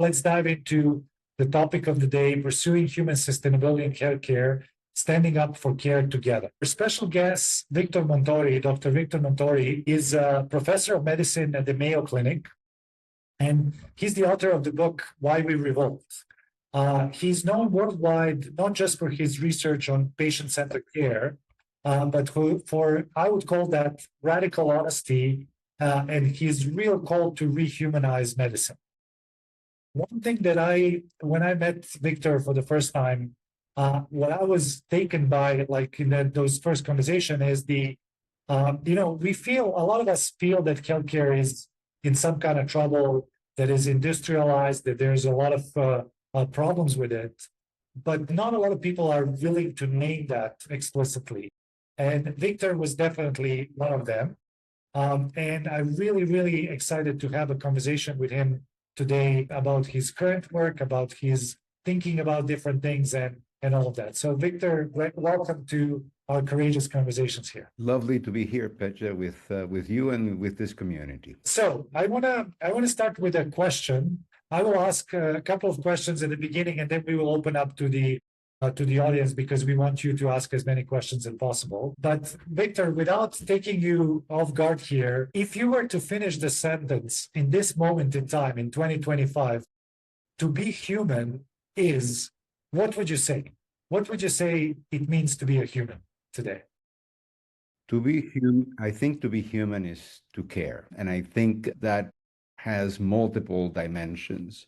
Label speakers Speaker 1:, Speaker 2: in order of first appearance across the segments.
Speaker 1: let's dive into the topic of the day, pursuing human sustainability in healthcare, standing up for care together. Our special guest, Victor Montori, Dr. Victor Montori, is a professor of medicine at the Mayo Clinic, and he's the author of the book, Why We Revolt. He's known worldwide, not just for his research on patient-centered care, but for, I would call that radical honesty and his real call to rehumanize medicine. One thing that when I met Victor for the first time, what I was taken by, like in those first conversation, is we feel, a lot of us feel that healthcare is in some kind of trouble, that is industrialized, that there's a lot of problems with it, but not a lot of people are willing to name that explicitly. And Victor was definitely one of them. And I'm really, really excited to have a conversation with him today about his current work, about his thinking about different things and all of that. So Victor, welcome to our courageous conversations here.
Speaker 2: Lovely to be here, Peja, with you and with this community.
Speaker 1: So I wanna start with a question. I will ask a couple of questions at the beginning, and then we will open up to the audience, because we want you to ask as many questions as possible. But Victor, without taking you off guard here, if you were to finish the sentence in this moment in time, in 2025, to be human is, what would you say? What would you say it means to be a human today?
Speaker 2: To be human, I think to be human is to care. And I think that has multiple dimensions.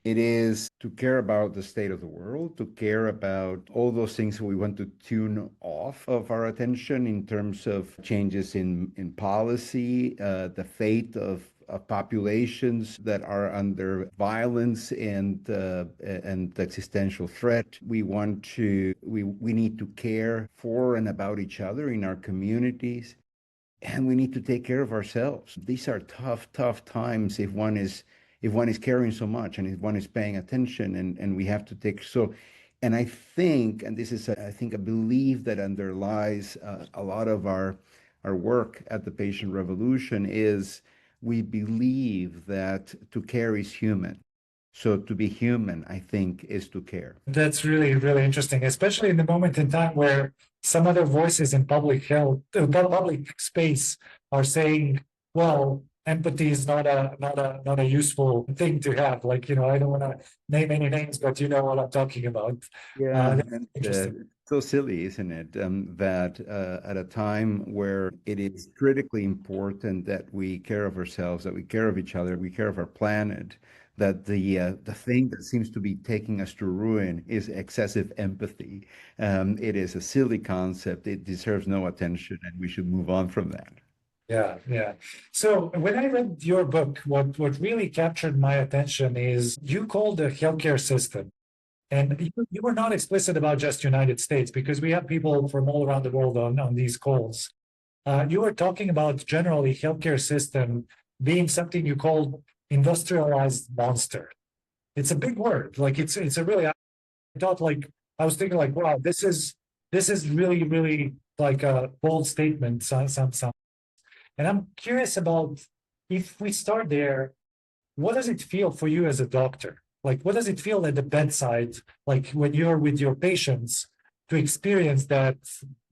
Speaker 2: It is to care about the state of the world, to care about all those things we want to tune off of our attention in terms of changes in policy, the fate of populations that are under violence and existential threat. We need to care for and about each other in our communities, and we need to take care of ourselves. These are tough times if one is caring so much and if one is paying attention, and we have to take so. And I think, and this is I think a belief that underlies a lot of our work at the Patient Revolution, is we believe that to care is human. So to be human, I think, is to care.
Speaker 1: That's really, really interesting, especially in the moment in time where some other voices in public space are saying, well, empathy is not a useful thing to have. Like, I don't want to name any names, but you know what I'm talking about.
Speaker 2: Yeah, so silly, isn't it? That at a time where it is critically important that we care of ourselves, that we care of each other, we care of our planet, that the thing that seems to be taking us to ruin is excessive empathy. It is a silly concept. It deserves no attention, and we should move on from that.
Speaker 1: Yeah. So when I read your book, what really captured my attention is you called the healthcare system, and you were not explicit about just United States, because we have people from all around the world on these calls. You were talking about generally healthcare system being something you called industrialized monster. It's a big word. Like it's a really, I was thinking like, wow, this is really, really like a bold statement. Some. And I'm curious about, if we start there, what does it feel for you as a doctor? Like, what does it feel at the bedside, like when you're with your patients, to experience that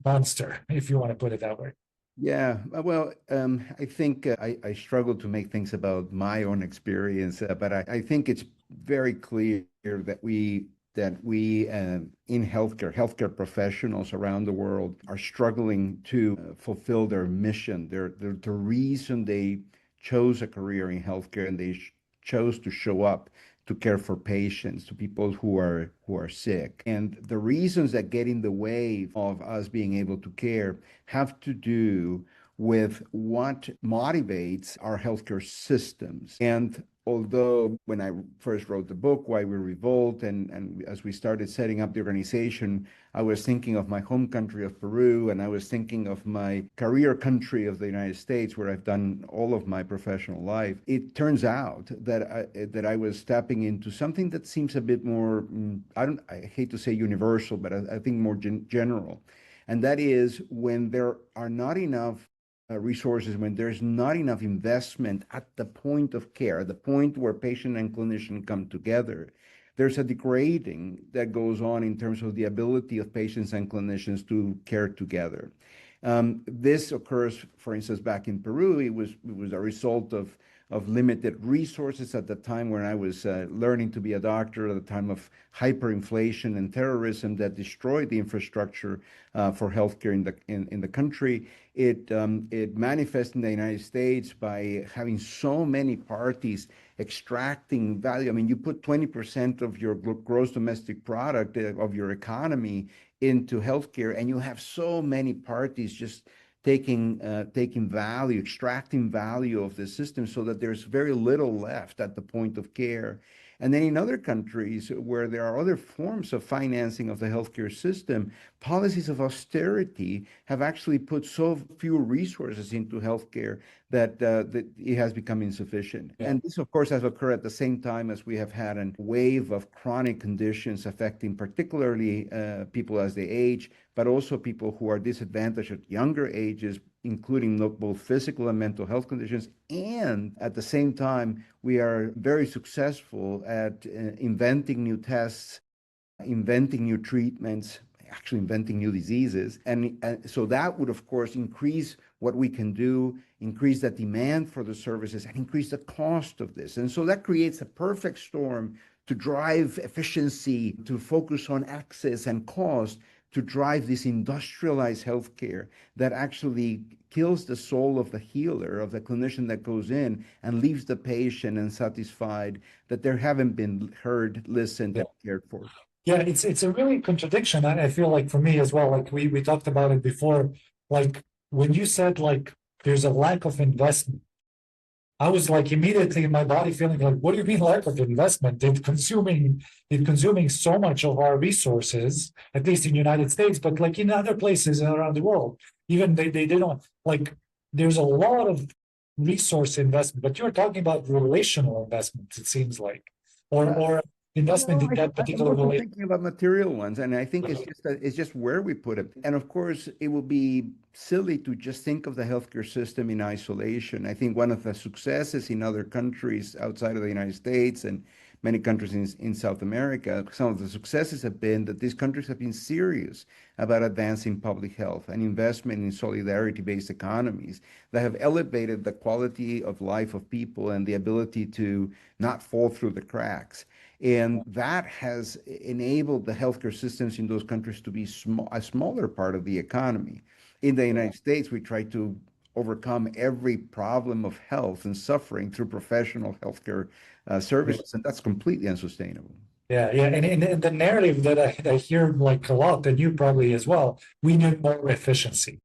Speaker 1: monster, if you want to put it that way?
Speaker 2: Yeah, well, I think I struggle to make things about my own experience, but I think it's very clear that we in healthcare professionals around the world are struggling to fulfill their mission. The reason they chose a career in healthcare, and they chose to show up to care for patients, to people who are sick. And the reasons that get in the way of us being able to care have to do with what motivates our healthcare systems. And although when I first wrote the book, Why We Revolt, and as we started setting up the organization, I was thinking of my home country of Peru, and I was thinking of my career country of the United States, where I've done all of my professional life. It turns out that I was tapping into something that seems a bit more, I hate to say universal, but I think more general. And that is, when there are not enough resources, when there's not enough investment at the point of care, the point where patient and clinician come together, there's a degrading that goes on in terms of the ability of patients and clinicians to care together. This occurs, for instance, back in Peru. It was a result of limited resources at the time when I was learning to be a doctor, at the time of hyperinflation and terrorism that destroyed the infrastructure for healthcare in the country. It manifests in the United States by having so many parties extracting value. I mean, you put 20% of your gross domestic product of your economy into healthcare, and you have so many parties just taking value, extracting value of the system so that there's very little left at the point of care. And then in other countries where there are other forms of financing of the healthcare system, policies of austerity have actually put so few resources into healthcare that it has become insufficient.
Speaker 1: Yeah.
Speaker 2: And this, of course, has occurred at the same time as we have had a wave of chronic conditions affecting particularly people as they age, but also people who are disadvantaged at younger ages, including both physical and mental health conditions. And at the same time, we are very successful at inventing new tests, inventing new treatments, actually inventing new diseases. And so that would, of course, increase what we can do, increase the demand for the services, and increase the cost of this. And so that creates a perfect storm to drive efficiency, to focus on access and cost, to drive this industrialized healthcare that actually kills the soul of the healer, of the clinician that goes in and leaves the patient unsatisfied that they haven't been heard, listened, and cared for.
Speaker 1: Yeah, it's a really contradiction. I feel like for me as well, like we talked about it before, like when you said like there's a lack of investment, I was like immediately in my body feeling like, what do you mean lack of investment? It's consuming so much of our resources, at least in the United States, but like in other places around the world, even they don't like there's a lot of resource investment, but you're talking about relational investments, it seems like, or investment in that particular
Speaker 2: I'm
Speaker 1: relation.
Speaker 2: thinking about material ones, and I think it's just where we put it. And of course, it would be silly to just think of the healthcare system in isolation. I think one of the successes in other countries outside of the United States and many countries in South America, some of the successes have been that these countries have been serious about advancing public health and investment in solidarity-based economies that have elevated the quality of life of people and the ability to not fall through the cracks. And that has enabled the healthcare systems in those countries to be a smaller part of the economy. In the United States, we try to overcome every problem of health and suffering through professional healthcare services, and that's completely unsustainable.
Speaker 1: Yeah, and the narrative that I hear like a lot, and you probably as well, we need more efficiency.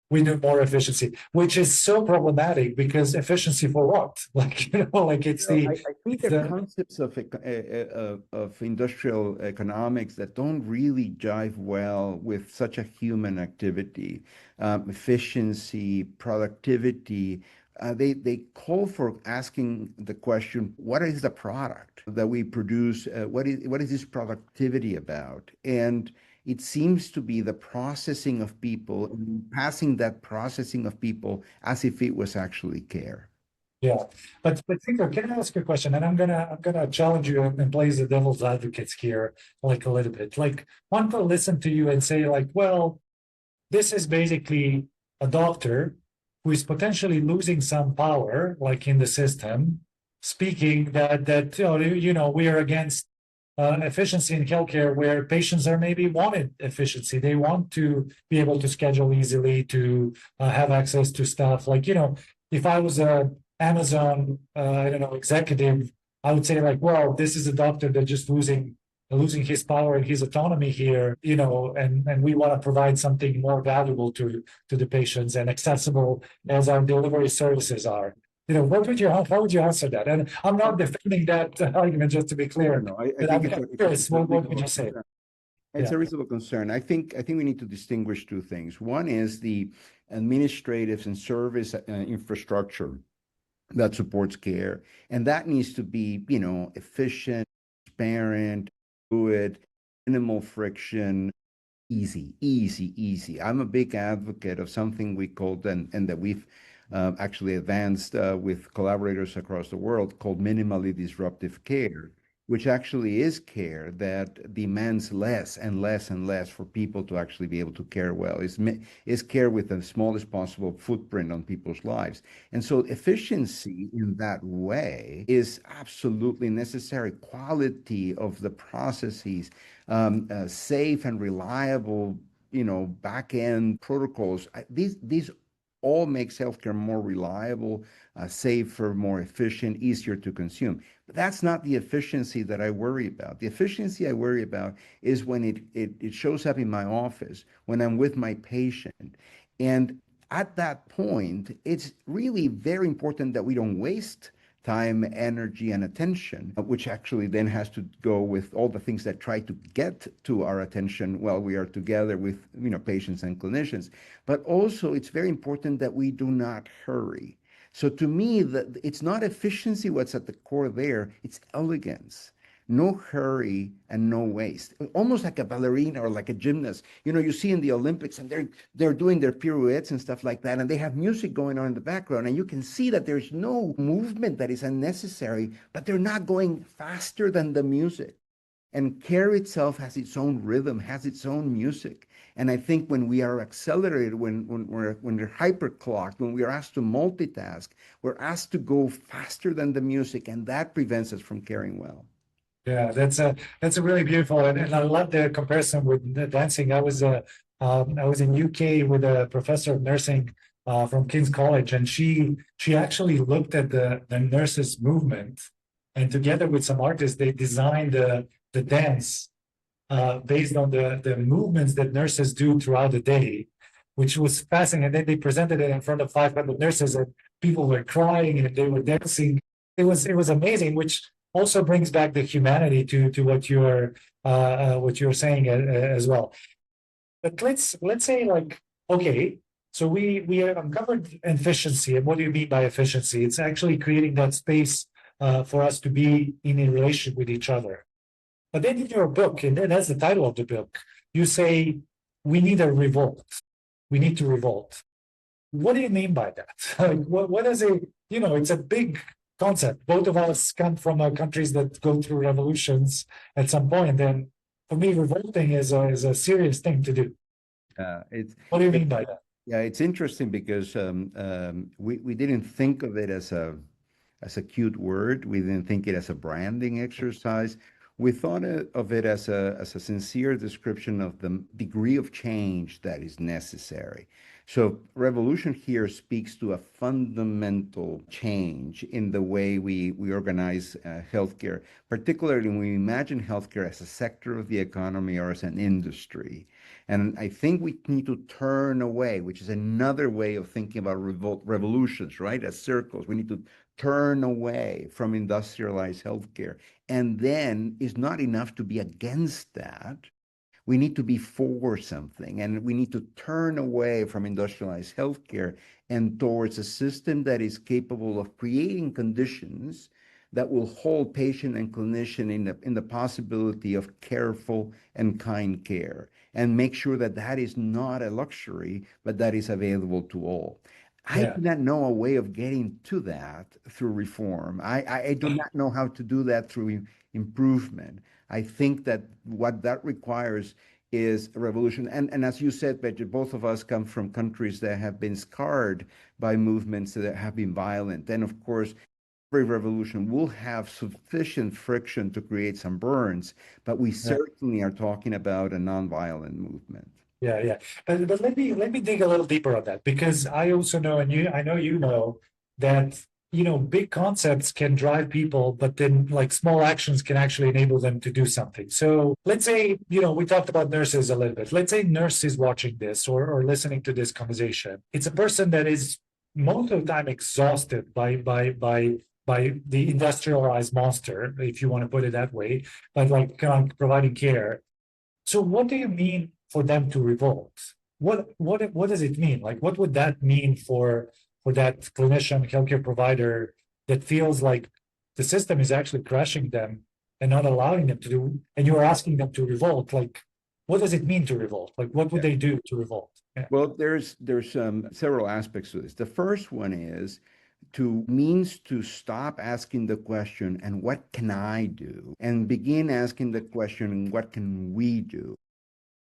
Speaker 1: We need more efficiency, which is so problematic because efficiency for what? Like, like it's
Speaker 2: I think there are concepts of industrial economics that don't really jive well with such a human activity, efficiency, productivity. They call for asking the question, what is the product that we produce? What is this productivity about? And it seems to be the processing of people, passing that processing of people as if it was actually care.
Speaker 1: Yeah, but Finger, can I ask you a question? And I'm gonna challenge you and play the devil's advocates here, like a little bit. Like one could listen to you and say, like, well, this is basically a doctor who is potentially losing some power, like in the system, speaking that we are against efficiency in healthcare, where patients are maybe wanted efficiency. They want to be able to schedule easily, to have access to stuff. Like if I was a Amazon, I don't know, executive, I would say like, well, this is a doctor that's just losing his power and his autonomy here, and we want to provide something more valuable to the patients and accessible as our delivery services are. How would you answer that? And I'm not defending that argument, just to be clear.
Speaker 2: No, I
Speaker 1: But
Speaker 2: think
Speaker 1: I'm curious, what would you say?
Speaker 2: It's a reasonable concern. I think we need to distinguish two things. One is the administrative and service infrastructure that supports care, and that needs to be, efficient, transparent, fluid, minimal friction, Easy, easy, easy. I'm a big advocate of something we called, and that we've actually advanced with collaborators across the world, called minimally disruptive care, which actually is care that demands less and less and less for people to actually be able to care well. Is care with the smallest possible footprint on people's lives. And so efficiency in that way is absolutely necessary. Quality of the processes, safe and reliable, back end protocols. These all makes healthcare more reliable, safer, more efficient, easier to consume. But that's not the efficiency that I worry about. The efficiency I worry about is when it shows up in my office, when I'm with my patient. And at that point, it's really very important that we don't waste time, energy, and attention, which actually then has to go with all the things that try to get to our attention while we are together with patients and clinicians. But also, it's very important that we do not hurry. So to me, it's not efficiency what's at the core there, it's elegance. No hurry and no waste. Almost like a ballerina or like a gymnast. You see in the Olympics, and they're doing their pirouettes and stuff like that, and they have music going on in the background, and you can see that there's no movement that is unnecessary, but they're not going faster than the music. And care itself has its own rhythm, has its own music. And I think when we are accelerated, when we're hyperclocked, when we are asked to multitask, we're asked to go faster than the music, and that prevents us from caring well.
Speaker 1: Yeah, that's a really beautiful, and I love the comparison with the dancing. I was in UK with a professor of nursing from King's College, and she actually looked at the nurses' movement, and together with some artists, they designed the dance based on the movements that nurses do throughout the day, which was fascinating. And then they presented it in front of 500 nurses, and people were crying and they were dancing. It was amazing, which also brings back the humanity to what you're saying as well. But let's say, like, okay, so we have uncovered efficiency. And what do you mean by efficiency? It's actually creating that space for us to be in a relationship with each other. But then in your book, and then that's the title of the book, you say we need a revolt. We need to revolt. What do you mean by that? Like, what is it? It's a big concept. Both of us come from countries that go through revolutions at some point. And for me, revolting is a serious thing to do. What do you mean by that?
Speaker 2: Yeah, it's interesting because we didn't think of it as a cute word. We didn't think it as a branding exercise. We thought of it as a sincere description of the degree of change that is necessary. So revolution here speaks to a fundamental change in the way we organize healthcare, particularly when we imagine healthcare as a sector of the economy or as an industry. And I think we need to turn away, which is another way of thinking about revolutions, right? As circles. We need to turn away from industrialized healthcare. And then it's not enough to be against that. We need to be for something, and we need to turn away from industrialized healthcare and towards a system that is capable of creating conditions that will hold patient and clinician in the possibility of careful and kind care, and make sure that that is not a luxury, but that is available to all. I do not know a way of getting to that through reform. I do not know how to do that through improvement. I think that what that requires is a revolution. And as you said, Petra, both of us come from countries that have been scarred by movements that have been violent. And of course, every revolution will have sufficient friction to create some burns, but we certainly are talking about a nonviolent movement.
Speaker 1: Yeah. But let me dig a little deeper on that, because I also know, and I know that big concepts can drive people, but then like small actions can actually enable them to do something. So let's say, we talked about nurses a little bit. Let's say nurse is watching this or listening to this conversation. It's a person that is most of the time exhausted by the industrialized monster, if you want to put it that way, but like providing care. So what do you mean for them to revolt? What does it mean? Like, what would that mean for that clinician, healthcare provider that feels like the system is actually crushing them and not allowing them to do, and you're asking them to revolt? Like, what does it mean to revolt? Like, what would they do to revolt? Yeah.
Speaker 2: Well, there's several aspects to this. The first one is to stop asking the question, and what can I do? And begin asking the question, what can we do?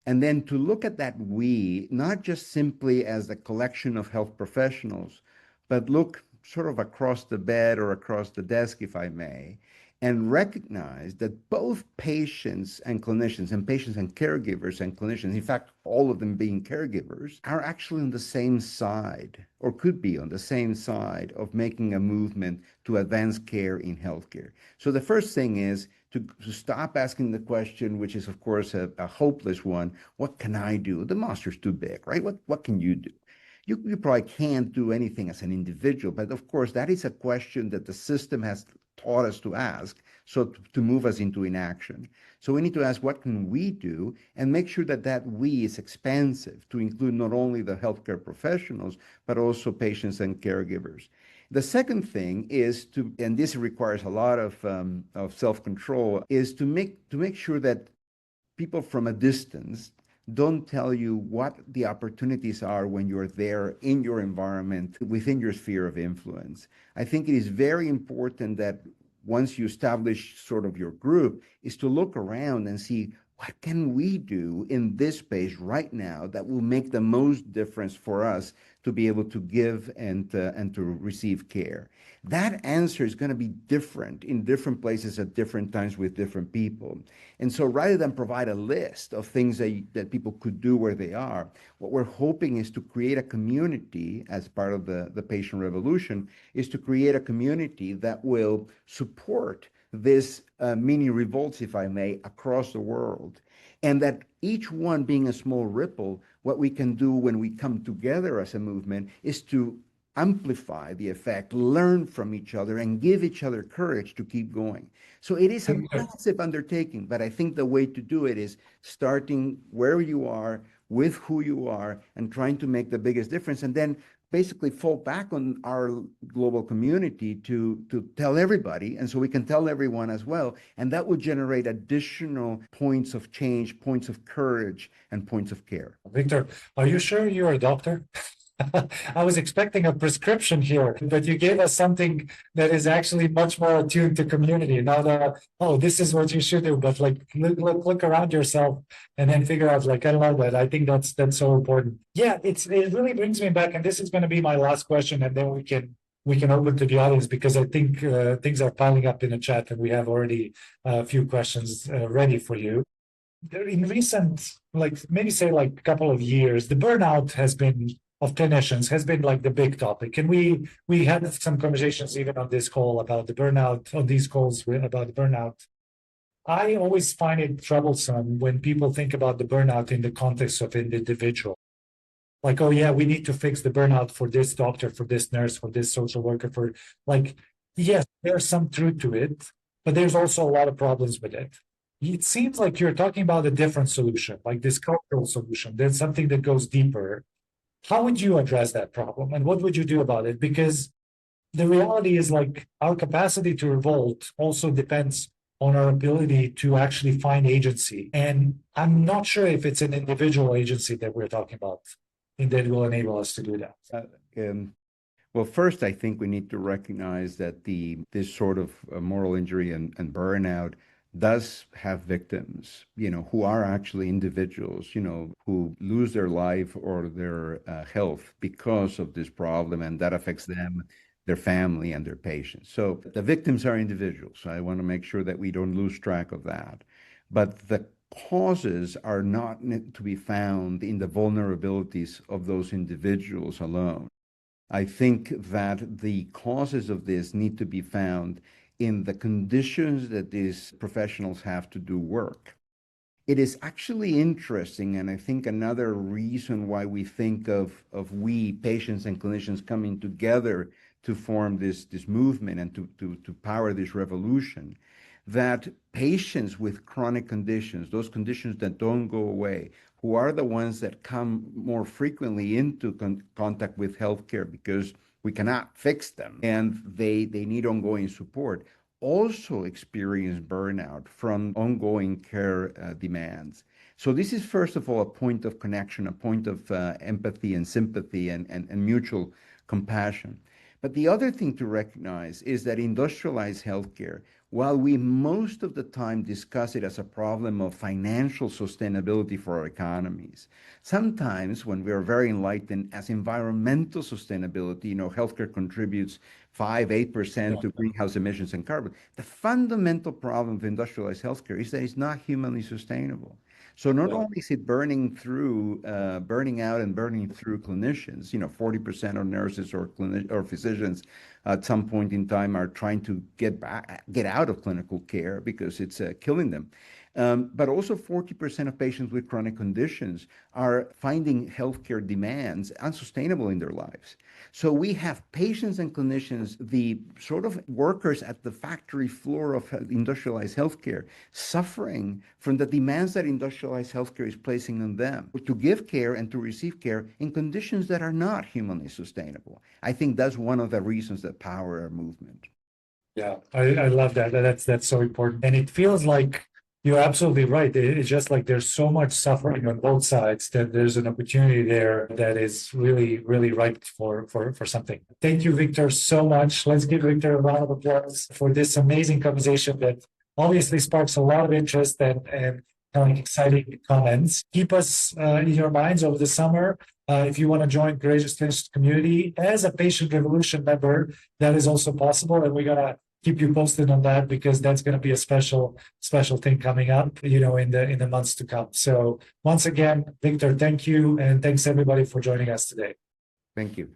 Speaker 2: And then to look at that we, not just simply as a collection of health professionals, but look sort of across the bed or across the desk, if I may, and recognize that both patients and clinicians, and patients and caregivers and clinicians, in fact, all of them being caregivers, are actually on the same side, or could be on the same side of making a movement to advance care in healthcare. So the first thing is to stop asking the question, which is, of course, a hopeless one: what can I do? The monster's too big, right? What can you do? You probably can't do anything as an individual, but of course, that is a question that the system has taught us to ask, so to move us into inaction. So we need to ask, what can we do? And make sure that that we is expansive to include not only the healthcare professionals, but also patients and caregivers. The second thing is to, and this requires a lot of self-control, is to make sure that people from a distance don't tell you what the opportunities are when you're there in your environment, within your sphere of influence. I think it is very important that once you establish sort of your group, is to look around and see, what can we do in this space right now that will make the most difference for us to be able to give and to receive care? That answer is going to be different in different places at different times with different people. And so rather than provide a list of things that people could do where they are, what we're hoping is to create a community as part of the patient revolution, is to create a community that will support this mini revolts, if I may, across the world. And that each one being a small ripple, what we can do when we come together as a movement is to amplify the effect, learn from each other, and give each other courage to keep going. So it is a massive undertaking, but I think the way to do it is starting where you are, with who you are, and trying to make the biggest difference, and then basically fall back on our global community to tell everybody, and so we can tell everyone as well, and that would generate additional points of change, points of courage, and points of care.
Speaker 1: Victor, are you sure you're a doctor? I was expecting a prescription here, but you gave us something that is actually much more attuned to community. Not oh, this is what you should do, but like look around yourself and then figure out, like, I love that. I think that's so important. Yeah, it really brings me back, and this is going to be my last question, and then we can open to the audience, because I think things are piling up in the chat, and we have already a few questions ready for you. In recent, like maybe say like a couple of years, the burnout has been of clinicians has been like the big topic, and we had some conversations even on this call about the burnout, on these calls about the burnout. I always find it troublesome when people think about the burnout in the context of an individual. Like, oh yeah, we need to fix the burnout for this doctor, for this nurse, for this social worker, for like, yes, there's some truth to it, but there's also a lot of problems with it. It seems like you're talking about a different solution, like this cultural solution. There's something that goes deeper. How would you address that problem, and what would you do about it? Because the reality is, like, our capacity to revolt also depends on our ability to actually find agency. And I'm not sure if it's an individual agency that we're talking about and that will enable us to do that.
Speaker 2: Well, first, I think we need to recognize that this sort of moral injury and burnout does have victims, who are actually individuals, who lose their life or their health because of this problem, and that affects them, their family, and their patients. So the victims are individuals. So I want to make sure that we don't lose track of that. But the causes are not to be found in the vulnerabilities of those individuals alone. I think that the causes of this need to be found in the conditions that these professionals have to do work. It is actually interesting, and I think another reason why we think of we, patients and clinicians, coming together to form this movement and to power this revolution, that patients with chronic conditions, those conditions that don't go away, who are the ones that come more frequently into contact with healthcare because we cannot fix them, and they need ongoing support, also experience burnout from ongoing care demands. So this is, first of all, a point of connection, a point of empathy and sympathy and mutual compassion. But the other thing to recognize is that industrialized healthcare, while we most of the time discuss it as a problem of financial sustainability for our economies, sometimes when we are very enlightened, as environmental sustainability, healthcare contributes 5-8% to greenhouse emissions and carbon. The fundamental problem of industrialized healthcare is that it's not humanly sustainable. So not only is it burning out and burning through clinicians, 40% of nurses or physicians at some point in time are trying to get out of clinical care because it's killing them. But also 40% of patients with chronic conditions are finding healthcare demands unsustainable in their lives. So we have patients and clinicians, the sort of workers at the factory floor of industrialized healthcare, suffering from the demands that industrialized healthcare is placing on them to give care and to receive care in conditions that are not humanly sustainable. I think that's one of the reasons that power our movement.
Speaker 1: Yeah, I love that. That's so important. And it feels like you're absolutely right. It's just like there's so much suffering on both sides that there's an opportunity there that is really, really ripe for something. Thank you, Victor, so much. Let's give Victor a round of applause for this amazing conversation that obviously sparks a lot of interest and exciting comments. Keep us in your minds over the summer. If you want to join Courageous Clinicians community as a Patient Revolution member, that is also possible. And we're going to keep you posted on that because that's going to be a special thing coming up, in the months to come. So once again, Victor, thank you. And thanks everybody for joining us today.
Speaker 2: Thank you.